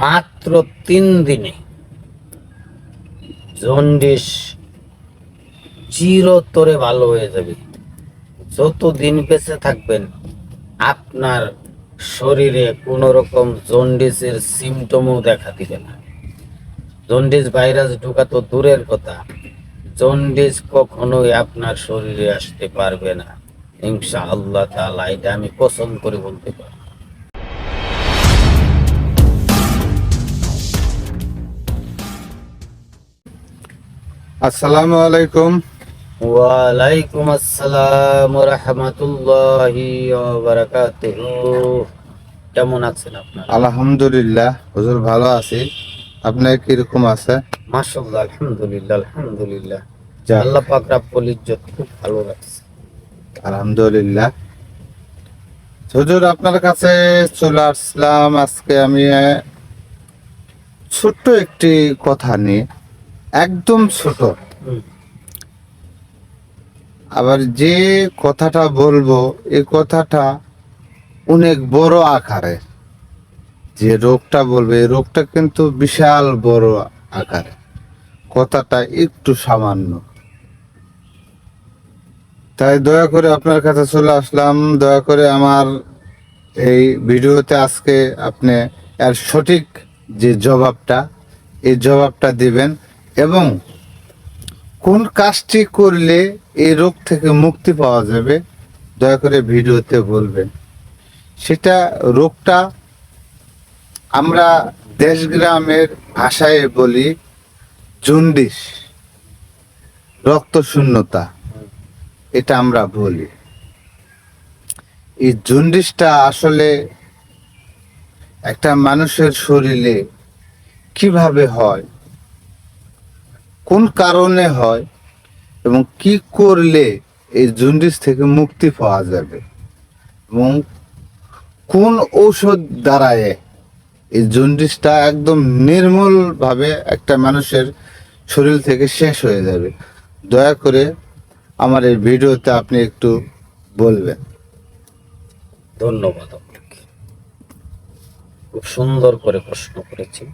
মাত্র 3 দিনে জন্ডিস চিরতরে ভালো হয়ে যাবে। যতদিন বেঁচে থাকবেন আপনার শরীরে কোনো রকম জন্ডিসের সিমটমও দেখা দিবে না। জন্ডিস ভাইরাস ঢোকা তো দূরের কথা, জন্ডিস কখনোই আপনার শরীরে আসতে পারবে না ইনশাআল্লাহ তাআলা। এটা আমি কসম করে বলতে পারি। আসসালামু আলাইকুম। ওয়ালাইকুম আসসালাম ওয়া রাহমাতুল্লাহি ওয়া বারাকাতুহু। কেমন আছেন আপনারা? আলহামদুলিল্লাহ হুজুর ভালো আছি। আপনার কিরকম আছে? মাশাআল্লাহ, আলহামদুলিল্লাহ আলহামদুলিল্লাহ। যাক, আল্লাহ পাক রাব্বুল ইজ্জত খুব ভালো রাখছে। আলহামদুলিল্লাহ। হুজুর আপনার কাছে চলে আসলাম আজকে আমি ছোট্ট একটি কথা নিয়ে, একদম ছোট। হুম, আবার যে কথাটা বলবো এই কথাটা অনেক বড় আকারে। যে রোগটা বলবে এই রোগটা কিন্তু বিশাল বড় আকারে, কথাটা একটু সামান্য। তাই দয়া করে আপনার কাছে চলে আসলাম। দয়া করে আমার এই ভিডিওতে আজকে আপনি এর সঠিক যে জবাবটা, এই জবাবটা দিবেন এবং কোন কাজটি করলে এই রোগ থেকে মুক্তি পাওয়া যাবে দয়া করে ভিডিওতে বলবেন। সেটা রোগটা আমরা দেশ গ্রামের ভাষায় বলি জন্ডিস, রক্ত শূন্যতা, এটা আমরা বলি। এই জন্ডিসটা আসলে একটা মানুষের শরীরে কিভাবে হয়, কোন কারণে হয় এবং কি করলে এই জন্ডিস থেকে মুক্তি পাওয়া যাবে এবং কোন ঔষধ দ্বারায় এই জন্ডিসটা একদম নির্মূলভাবে একটা মানুষের শরীর থেকে শেষ হয়ে যাবে, দয়া করে আমার এই ভিডিওতে আপনি একটু বলবেন। ধন্যবাদ আপনাকে। খুব সুন্দর করে প্রশ্ন করেছেন,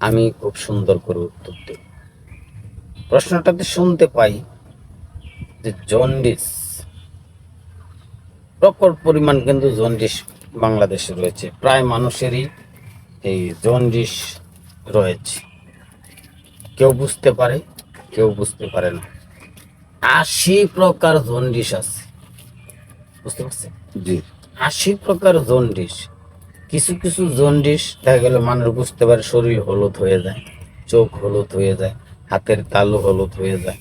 আমি খুব সুন্দর করে উত্তর দেব। প্রশ্নটাতে শুনতে পাই যে জন্ডিস, প্রকট পরিমাণ কিন্তু জন্ডিস বাংলাদেশে রয়েছে। প্রায় মানুষেরই এই জন্ডিস রয়েছে। কেউ বুঝতে পারে, কেউ বুঝতে পারে না। 80 প্রকার জন্ডিস আছে, বুঝতে পারছেন? জি, 80 প্রকার জন্ডিস। কিছু কিছু জন্ডিস দেখা গেল মানুষ বুঝতে পারে, শরীর হলুদ হয়ে যায়, চোখ হলুদ হয়ে যায়, হাতের তালু হলুদ হয়ে যায়।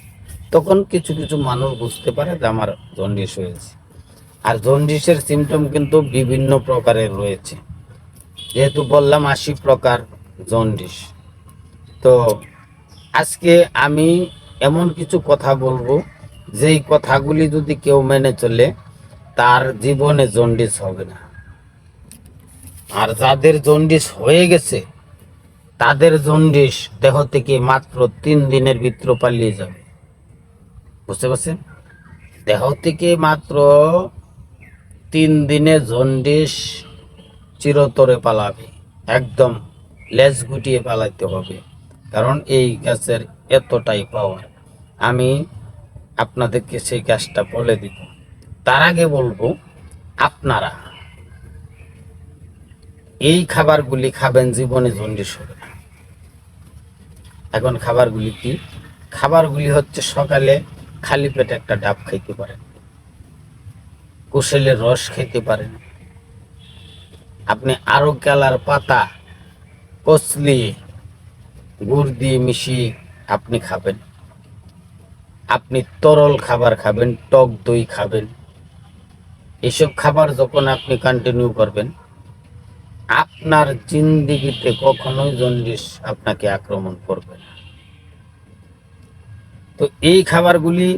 তখন কিছু কিছু মানুষ বুঝতে পারে যে আমার জন্ডিস হয়েছে। আর জন্ডিসের সিমটম কিন্তু বিভিন্ন প্রকারের রয়েছে। যেহেতু বললাম 80 প্রকার জন্ডিস, তো আজকে আমি এমন কিছু কথা বলবো যেই কথাগুলি যদি কেউ মেনে চলে তার জীবনে জন্ডিস হবে না। আর যাদের জন্ডিস হয়ে গেছে তাদের জন্ডিস দেহ থেকে মাত্র 3 দিনের ভিতর পালিয়ে যাবে। বুঝতে পারছেন? দেহ থেকে মাত্র 3 দিনে জন্ডিস চিরতরে পালাবে। একদম লেজ গুটিয়ে পালাইতে হবে, কারণ এই গাছের এতটাই পাওয়ার। আমি আপনাদেরকে সেই গাছটা বলে দিব। তার আগে বলবো, আপনারা এই খাবারগুলি খাবেন, জীবনে জন্ডিস হবে না। এখন খাবারগুলি কি? খাবারগুলি হচ্ছে সকালে খালি পেটে একটা ডাব খাইতে পারেন, কুশেলের রস খেতে পারেন, আপনি আরো কেলার পাতা কচলি গুড় দিয়ে মিশিয়ে আপনি খাবেন। আপনি তরল খাবার খাবেন, টক দই খাবেন। এসব খাবার যখন আপনি কন্টিনিউ করবেন, আপনার জিন্দিগিতে কখনোই জন্ডিস আপনাকে আক্রমণ করবে না। তো এই খাবারগুলি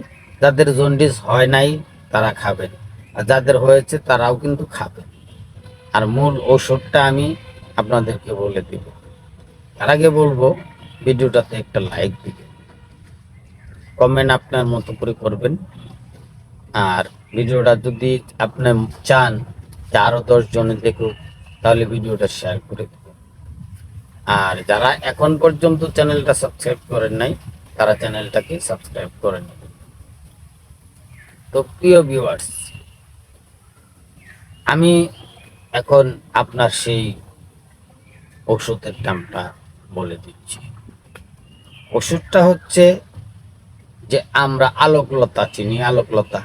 যাদের জন্ডিস হয় নাই তারা খাবেন, আর যাদের হয়েছে তারাও কিন্তু খাবেন। আর মূল ওষুধটা আমি আপনাদেরকে বলে দিব। তার আগে বলবো, ভিডিওটাতে একটা লাইক দিবেন, কমেন্ট আপনার মতো করে করবেন। আর ভিডিওটা যদি আপনি চান যে আরো 10 জনে দেখুক, তাহলে ভিডিওটা শেয়ার করে দেবেন। আর যারা এখন পর্যন্ত চ্যানেলটা সাবস্ক্রাইব করেন নাই তারা চ্যানেলটাকে সাবস্ক্রাইব করে নেবেন। তো প্রিয় ভিউয়ার্স, আমি এখন আপনার সেই ওষুধের দামটা বলে দিচ্ছি। ওষুধটা হচ্ছে যে আমরা আলোকলতা চিনি, আলোকলতা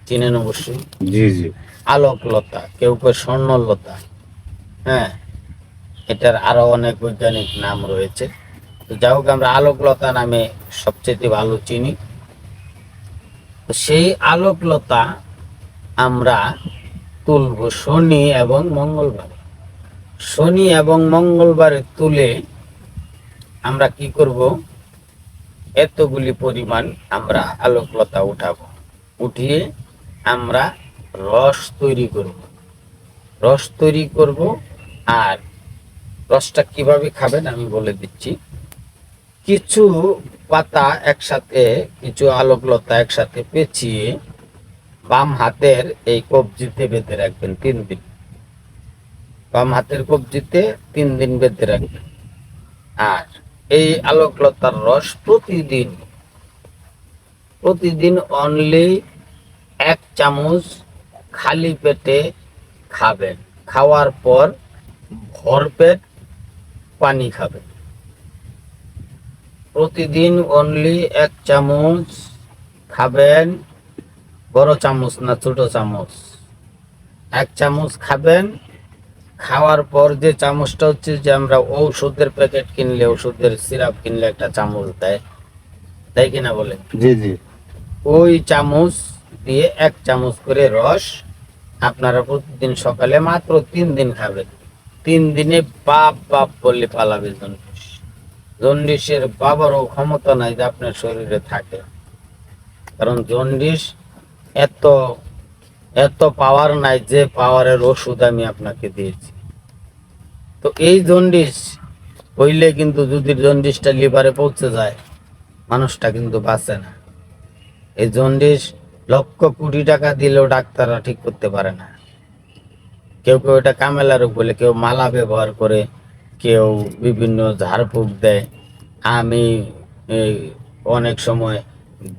চিনেন অবশ্যই। জি জি। আলোকলতা, কেউ কেউ স্বর্ণলতা, হ্যাঁ, এটার আরো অনেক বৈজ্ঞানিক নাম রয়েছে। তো যাই হোক, আমরা আলোকলতা নামে সবচেয়ে ভালো চিনি। তো সেই আলোকলতা আমরা তুলব শনি এবং মঙ্গলবার। শনি এবং মঙ্গলবারে তুলে আমরা কি করব, এতগুলি পরিমাণ আমরা আলোকলতা উঠাবো, উঠিয়ে আমরা রস তৈরি করব। রস তৈরি করব, আর রসটা কিভাবে খাবেন আমি বলে দিচ্ছি। কিছু পাতা একসাথে, কিছু আলোকলতা একসাথে পেঁচিয়ে বাম হাতের এই কবজিতে বেঁধে রাখবেন 3 দিন। বাম হাতের কবজিতে 3 দিন বেঁধে রাখবেন। আর এই আলোকলতার রস প্রতিদিন অনলি 1 চামচ খালি পেটে খাবেন। খাওয়ার পর ভরপেট পানি খাবেন। প্রতিদিন অনলি 1 চামচ খাবেন, বড় চামচ না ছোট চামচ, 1 চামচ খাবেন। খাওয়ার পর যে চামচটা হচ্ছে, যে আমরা ঔষধের প্যাকেট কিনলে, ওষুধের সিরাপ কিনলে একটা চামচ দেয়, তাই কিনা বলে, জি জি। ওই চামচ দিয়ে 1 চামচ করে রস আপনারা প্রতিদিন সকালে মাত্র 3 দিন খাবেন। 3 দিনে বাপ বাপ বললে পালাবে জন্ডিস। জন্ডিসের বাবারও ক্ষমতা নাই যে আপনার শরীরে থাকে, কারণ জন্ডিস এত এত পাওয়ার নাই যে পাওয়ারের ওষুধ আমি আপনাকে দিয়েছি। তো এই জন্ডিস হইলে কিন্তু, যদি জন্ডিসটা লিভারে পৌঁছে যায়, মানুষটা কিন্তু বাঁচে না। এই জন্ডিস লক্ষ কোটি টাকা দিলেও ডাক্তাররা ঠিক করতে পারে না। কেউ কেউ এটা কামেলা রোগ বলে, কেউ মালা ব্যবহার করে, কেউ বিভিন্ন ঝাড়ফুঁক দেয়। আমি এই অনেক সময়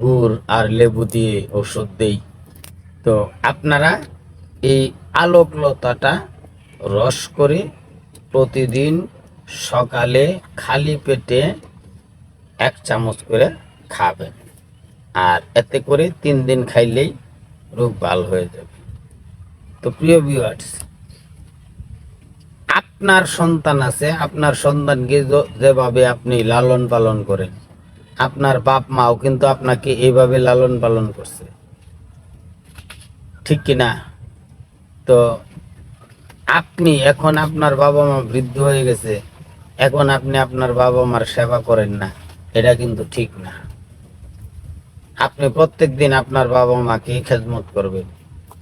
গুড় আর লেবু দিয়ে ওষুধ দেই। তো আপনারা এই আলোকলতাটা রস করে প্রতিদিন সকালে খালি পেটে 1 চামচ করে খাবেন। আর এতে করে 3 দিন খাইলেই রোগ ভালো হয়ে যাবে। তো প্রিয় ভিউয়ার্স, আপনার সন্তান আছে, আপনার সন্তানকে যেভাবে আপনি লালন পালন করেন, আপনার বাপ মাও কিন্তু আপনাকে এইভাবে লালন পালন করছে, ঠিক কিনা? তো আপনি এখন, আপনার বাবা মা বৃদ্ধ হয়ে গেছে, এখন আপনি আপনার বাবা মার সেবা করেন না, এটা কিন্তু ঠিক না। আপনি প্রত্যেক দিন আপনার বাবা মাকে খেদমত করবেন,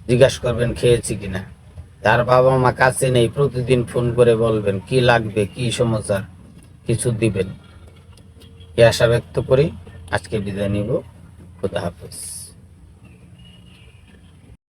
জিজ্ঞাসা করবেন খেয়েছি কিনা। তার বাবা মা কাছে নেই, প্রতিদিন ফোন করে বলবেন কি লাগবে, কি সমস্যা, কিছু দিবেন। এই আশা ব্যক্ত করি আজকে বিদায় নিব। খোদা হাফেজ।